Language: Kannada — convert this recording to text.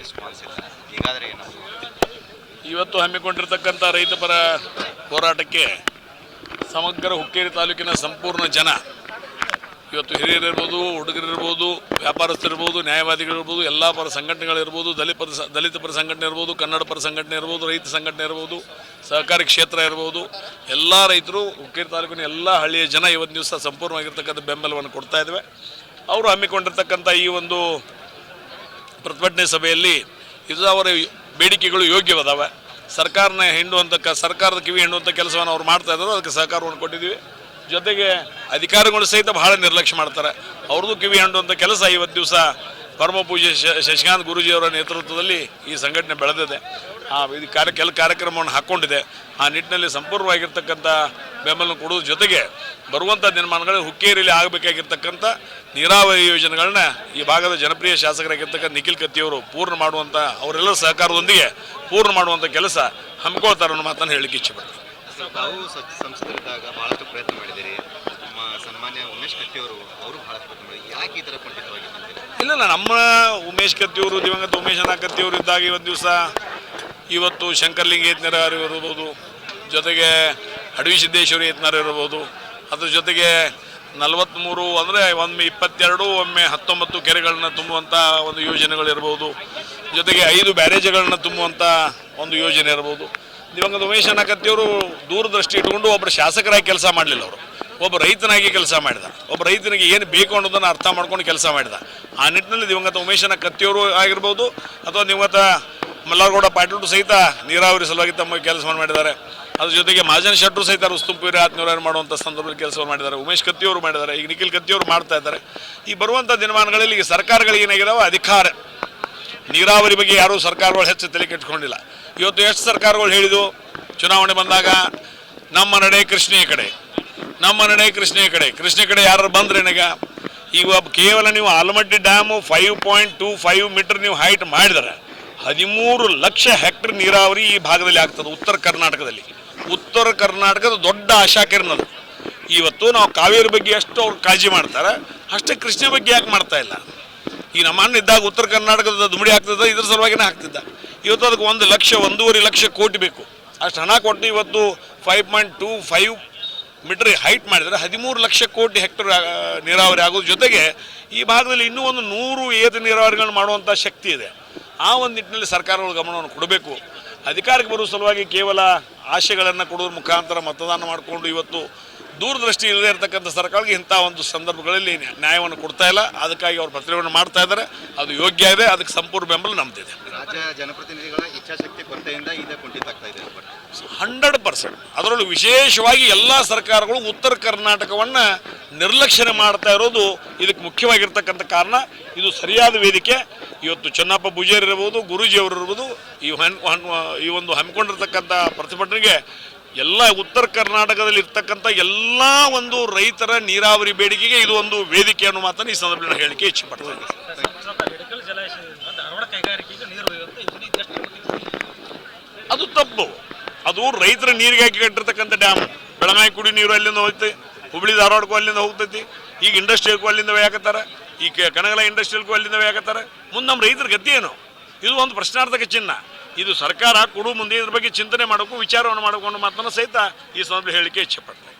ರೆಸ್ಪಾನ್ಸ್ ಇಲ್ಲ. ಹೀಗಾದರೆ ಏನು? ಇವತ್ತು ಹಮ್ಮಿಕೊಂಡಿರ್ತಕ್ಕಂಥ ರೈತ ಪರ ಹೋರಾಟಕ್ಕೆ ಸಮಗ್ರ ಹುಕ್ಕೇರಿ ತಾಲೂಕಿನ ಸಂಪೂರ್ಣ ಜನ, ಇವತ್ತು ಹಿರಿಯರಿರ್ಬೋದು, ಹುಡುಗರಿರ್ಬೋದು, ವ್ಯಾಪಾರಸ್ಥರಿರ್ಬೋದು, ನ್ಯಾಯವಾದಿಗಳಿರ್ಬೋದು, ಎಲ್ಲ ಪರ ಸಂಘಟನೆಗಳಿರ್ಬೋದು, ದಲಿತ ಪರ ಸಂಘಟನೆ ಇರ್ಬೋದು, ಕನ್ನಡ ಪರ ಸಂಘಟನೆ ಇರ್ಬೋದು, ರೈತ ಸಂಘಟನೆ ಇರ್ಬೋದು, ಸಹಕಾರಿ ಕ್ಷೇತ್ರ ಇರ್ಬೋದು, ಎಲ್ಲ ರೈತರು ಹುಕ್ಕೇರಿ ತಾಲೂಕಿನ ಎಲ್ಲ ಹಳ್ಳಿಯ ಜನ ಇವತ್ತು ದಿವಸ ಸಂಪೂರ್ಣವಾಗಿರ್ತಕ್ಕಂಥ ಬೆಂಬಲವನ್ನು ಕೊಡ್ತಾ ಇದ್ದೇವೆ. ಅವರು ಹಮ್ಮಿಕೊಂಡಿರ್ತಕ್ಕಂಥ ಈ ಒಂದು ಪ್ರತಿಭಟನೆ ಸಭೆಯಲ್ಲಿ ಇದು ಅವರ ಬೇಡಿಕೆಗಳು ಯೋಗ್ಯವದಾವೆ. ಸರ್ಕಾರದ ಕಿವಿ ಹಿಂಡುವಂಥ ಕೆಲಸವನ್ನು ಅವ್ರು ಮಾಡ್ತಾ ಇದ್ದಾರೆ. ಅದಕ್ಕೆ ಸಹಕಾರವನ್ನು ಕೊಟ್ಟಿದ್ದೀವಿ. ಜೊತೆಗೆ ಅಧಿಕಾರಿಗಳು ಸಹಿತ ಬಹಳ ನಿರ್ಲಕ್ಷ್ಯ ಮಾಡ್ತಾರೆ. ಅವ್ರದ್ದು ಕಿವಿ ಹಿಂಡುವಂಥ ಕೆಲಸ ಇವತ್ತು ದಿವಸ ಪರಮ ಪೂಜ್ಯ ಶಶಿಕಾಂತ್ ಗುರೂಜಿಯವರ ನೇತೃತ್ವದಲ್ಲಿ ಈ ಸಂಘಟನೆ ಬೆಳೆದಿದೆ. ಇದು ಕಾರ್ಯಕ್ರಮವನ್ನು ಹಾಕ್ಕೊಂಡಿದೆ. ಆ ನಿಟ್ಟಿನಲ್ಲಿ ಸಂಪೂರ್ಣವಾಗಿರ್ತಕ್ಕಂಥ ಬೆಂಬಲ ಕೊಡೋದ್ರ ಜೊತೆಗೆ ಬರುವಂಥ ದಿನಮಾನಗಳಲ್ಲಿ ಹುಕ್ಕೇರಿಯಲ್ಲಿ ಆಗಬೇಕಾಗಿರ್ತಕ್ಕಂಥ ನೀರಾವರಿ ಯೋಜನೆಗಳನ್ನ ಈ ಭಾಗದ ಜನಪ್ರಿಯ ಶಾಸಕರಾಗಿರ್ತಕ್ಕಂಥ ನಿಖಿಲ್ ಕತ್ತಿಯವರು ಪೂರ್ಣ ಮಾಡುವಂಥ, ಅವರೆಲ್ಲರ ಸಹಕಾರದೊಂದಿಗೆ ಪೂರ್ಣ ಮಾಡುವಂಥ ಕೆಲಸ ಹಮ್ಮಿಕೊಳ್ತಾರೆ ಅನ್ನೋ ಮಾತನ್ನು ಹೇಳಲಿಕ್ಕೆ ಇಚ್ಛೆಪಡ್ತೀನಿ. ತಾವು ಸಂಸದರಿದ್ದಾಗ ಬಹಳಷ್ಟು ಪ್ರಯತ್ನ ಮಾಡಿದ್ದೀರಿ. ನಮ್ಮ ಸನ್ಮಾನ್ಯ ಉಮೇಶ್ ಕತ್ತಿಯವರು ಬಹಳಷ್ಟು ಪ್ರಯತ್ನ ಮಾಡಿದ್ದಾರೆ. ಯಾಕೆ ಈ ಥರ ಖಂಡಿತವಾಗಿ? ಇಲ್ಲ, ನಮ್ಮ ಉಮೇಶ್ ಕತ್ತಿಯವರು, ದಿವಂಗತ ಉಮೇಶನ ಕತ್ತಿಯವರು ಇದ್ದಾಗ ಇವತ್ತು ಶಂಕರ್ಲಿಂಗ ಯತ್ನಾರ್ ಇರ್ಬೋದು, ಜೊತೆಗೆ ಅಡವಿ ಸಿದ್ದೇಶ್ವರಿ ಯತ್ನಾರ್ ಇರ್ಬೋದು, ಅದ್ರ ಜೊತೆಗೆ 43 ಅಂದರೆ ಒಮ್ಮೆ 22 ಒಮ್ಮೆ 19 ಕೆರೆಗಳನ್ನ ತುಂಬುವಂಥ ಒಂದು ಯೋಜನೆಗಳಿರ್ಬೋದು, ಜೊತೆಗೆ 5 ಬ್ಯಾರೇಜ್ಗಳನ್ನ ತುಂಬುವಂಥ ಒಂದು ಯೋಜನೆ ಇರ್ಬೋದು. ದಿವಂಗತ ಉಮೇಶನ ಕತ್ತಿಯವರು ದೂರದೃಷ್ಟಿ ಇಟ್ಕೊಂಡು ಒಬ್ಬರು ಶಾಸಕರಾಗಿ ಕೆಲಸ ಮಾಡಲಿಲ್ಲ. ಅವರು ಒಬ್ಬ ರೈತನಾಗಿ ಕೆಲಸ ಮಾಡಿದ. ಒಬ್ಬ ರೈತನಿಗೆ ಏನು ಬೇಕು ಅನ್ನೋದನ್ನು ಅರ್ಥ ಮಾಡ್ಕೊಂಡು ಕೆಲಸ ಮಾಡಿದ. ಆ ನಿಟ್ಟಿನಲ್ಲಿ ದಿವಂಗತ ಉಮೇಶನ ಕತ್ತಿಯವರು ಆಗಿರ್ಬೋದು, ಅಥವಾ ದಿವಂಗತ ಮಲ್ಲಾರಗೌಡ ಪಾಟೀಲ್ ಸಹಿತ ನೀರಾವರಿ ಸಲುವಾಗಿ ತಮ್ಮ ಕೆಲಸವನ್ನು ಮಾಡಿದ್ದಾರೆ. ಅದ್ರ ಜೊತೆಗೆ ಮಹಾಜನ್ ಶೆಟ್ಟರು ಸಹಿತ ರುಸ್ತುಂಪುರಿ ಆತ್ಮೀಯರು ಮಾಡುವಂಥ ಸಂದರ್ಭದಲ್ಲಿ ಕೆಲಸವನ್ನು ಮಾಡಿದ್ದಾರೆ. ಉಮೇಶ್ ಕತ್ತಿಯವರು ಮಾಡಿದ್ದಾರೆ. ಈಗ ನಿಖಿಲ್ ಕತ್ತಿಯವರು ಮಾಡ್ತಾ ಇದ್ದಾರೆ. ಈ ಬರುವಂಥ ದಿನಮಾನಗಳಲ್ಲಿ ಈಗ ಸರ್ಕಾರಗಳಿಗೆ ಏನಾಗಿದಾವೆ, ಅಧಿಕಾರ ನೀರಾವರಿ ಬಗ್ಗೆ ಯಾರೂ ಸರ್ಕಾರಗಳು ಹೆಚ್ಚು ತಲೆ ಕೆಟ್ಕೊಂಡಿಲ್ಲ. ಇವತ್ತು ಎಷ್ಟು ಸರ್ಕಾರಗಳು ಹೇಳಿದು, ಚುನಾವಣೆ ಬಂದಾಗ ನಮ್ಮ ನಡೆ ಕೃಷ್ಣೆಯ ಕಡೆ, ನಮ್ಮ ನಡೆ ಕೃಷ್ಣೆಯ ಕಡೆ, ಕೃಷ್ಣೆ ಕಡೆ ಯಾರು ಬಂದ್ರೆ ಈಗ ಕೇವಲ ನೀವು ಆಲಮಟ್ಟಿ ಡ್ಯಾಮು 5.25 ಮೀಟರ್ ನೀವು ಹೈಟ್ ಮಾಡಿದರೆ 13 ಲಕ್ಷ ಹೆಕ್ಟರ್ ನೀರಾವರಿ ಈ ಭಾಗದಲ್ಲಿ ಆಗ್ತದೆ. ಉತ್ತರ ಕರ್ನಾಟಕದ ದೊಡ್ಡ ಆಶಾಕಿರಣದು. ಇವತ್ತು ನಾವು ಕಾವೇರಿ ಬಗ್ಗೆ ಎಷ್ಟು ಅವ್ರು ಕಾಳಜಿ ಮಾಡ್ತಾರೆ, ಅಷ್ಟೇ ಕೃಷ್ಣೆ ಬಗ್ಗೆ ಯಾಕೆ ಮಾಡ್ತಾ ಇಲ್ಲ? ಈ ನಮ್ಮ ಅಣ್ಣ ಇದ್ದಾಗ ಉತ್ತರ ಕರ್ನಾಟಕದ ದುಮಡಿ ಆಗ್ತದೆ, ಇದ್ರ ಸಲುವಾಗಿನೇ ಆಗ್ತಿದ್ದ. ಇವತ್ತು ಅದಕ್ಕೆ 1.5 ಲಕ್ಷ ಕೋಟಿ ಬೇಕು. ಅಷ್ಟು ಹಣ ಕೊಟ್ಟು ಇವತ್ತು 5.25 ಮೀಟರ್ ಹೈಟ್ ಮಾಡಿದರೆ 13 ಲಕ್ಷ ಕೋಟಿ ಹೆಕ್ಟರ್ ನೀರಾವರಿ ಆಗೋದ್ರ ಜೊತೆಗೆ ಈ ಭಾಗದಲ್ಲಿ ಇನ್ನೂ 100 ಏತ ನೀರಾವರಿಗಳನ್ನು ಮಾಡುವಂಥ ಶಕ್ತಿ ಇದೆ. ಆ ಒಂದು ನಿಟ್ಟಿನಲ್ಲಿ ಸರ್ಕಾರಗಳು ಗಮನವನ್ನು ಕೊಡಬೇಕು. ಅಧಿಕಾರಕ್ಕೆ ಬರುವ ಸಲುವಾಗಿ ಕೇವಲ ಆಶೆಗಳನ್ನು ಕೊಡೋದ್ರ ಮುಖಾಂತರ ಮತದಾನ ಮಾಡಿಕೊಂಡು ಇವತ್ತು ದೂರದೃಷ್ಟಿ ಇಲ್ಲದೆ ಇರತಕ್ಕಂಥ ಸರ್ಕಾರಕ್ಕೆ ಇಂಥ ಒಂದು ಸಂದರ್ಭಗಳಲ್ಲಿ ನ್ಯಾಯವನ್ನು ಕೊಡ್ತಾ ಇಲ್ಲ. ಅದಕ್ಕಾಗಿ ಅವರು ಪ್ರತಿಭಟನೆ ಮಾಡ್ತಾ ಇದ್ದಾರೆ. ಅದು ಯೋಗ್ಯ ಇದೆ. ಅದಕ್ಕೆ ಸಂಪೂರ್ಣ ಬೆಂಬಲ ನಮ್ದಿದೆ. ರಾಜ್ಯ ಜನಪ್ರತಿನಿಧಿಗಳ ಇಚ್ಛಾಶಕ್ತಿ ಕೊರತೆಯಿಂದ ಈಗ ಕುಂಠಿತ ಆಗ್ತಾ ಇದೆ. 100%. ಅದರಲ್ಲೂ ವಿಶೇಷವಾಗಿ ಎಲ್ಲ ಸರ್ಕಾರಗಳು ಉತ್ತರ ಕರ್ನಾಟಕವನ್ನು ನಿರ್ಲಕ್ಷ್ಯ ಮಾಡ್ತಾ ಇರೋದು ಇದಕ್ಕೆ ಮುಖ್ಯವಾಗಿರ್ತಕ್ಕಂಥ ಕಾರಣ. ಇದು ಸರಿಯಾದ ವೇದಿಕೆ. ಇವತ್ತು ಚೆನ್ನಪ್ಪ ಪೂಜಾರಿ ಇರ್ಬೋದು, ಗುರೂಜಿಯವರು ಇರ್ಬೋದು, ಈ ಒಂದು ಹಮ್ಮಿಕೊಂಡಿರ್ತಕ್ಕಂಥ ಪ್ರತಿಭಟನೆಗೆ ಎಲ್ಲ ಉತ್ತರ ಕರ್ನಾಟಕದಲ್ಲಿ ಇರ್ತಕ್ಕಂಥ ಎಲ್ಲ ಒಂದು ರೈತರ ನೀರಾವರಿ ಬೇಡಿಕೆಗೆ ಇದು ಒಂದು ವೇದಿಕೆ ಅನ್ನೋ ಮಾತನ್ನು ಈ ಸಂದರ್ಭದಲ್ಲಿ ಹೇಳಲಿಕ್ಕೆ ಇಚ್ಛೆಪಡ್ತೇನೆ. ಅದು ತಪ್ಪು. ಅದು ರೈತರ ನೀರಿಗೆ ಹಾಕಿ ಕಟ್ಟಿರ್ತಕ್ಕಂಥ ಡ್ಯಾಮ್. ಬೆಳಗಾವಿ ಕುಡಿ ನೀರು ಅಲ್ಲಿಂದ ಹೋಗ್ತೈತಿ, ಹುಬ್ಳಿ ಧಾರವಾಡಕ್ಕೂ ಅಲ್ಲಿಂದ ಹೋಗ್ತೈತಿ, ಈಗ ಇಂಡಸ್ಟ್ರಿಯಲ್ಗೂ ಅಲ್ಲಿಂದ ವ್ಯಾಕತ್ತಾರೆ, ಈ ಕನಗಲ ಇಂಡಸ್ಟ್ರಿಯಲ್ಗೂ ಅಲ್ಲಿಂದ ವ್ಯಾಕತ್ತಾರೆ. ಮುಂದೆ ನಮ್ಮ ರೈತರ ಗತಿ ಏನು? ಇದು ಒಂದು ಪ್ರಶ್ನಾರ್ಥಕ ಚಿಹ್ನ. ಇದು ಸರ್ಕಾರ ಕೊಡು ಮುಂದೆ ಇದ್ರ ಬಗ್ಗೆ ಚಿಂತನೆ ಮಾಡಬೇಕು, ವಿಚಾರವನ್ನು ಮಾಡಬೇಕು ಅನ್ನೋ ಮಾತನ್ನು ಸಹಿತ ಈ ಸಂದರ್ಭದಲ್ಲಿ ಹೇಳಲಿಕ್ಕೆ ಇಚ್ಛೆಪಡ್ತಾರೆ.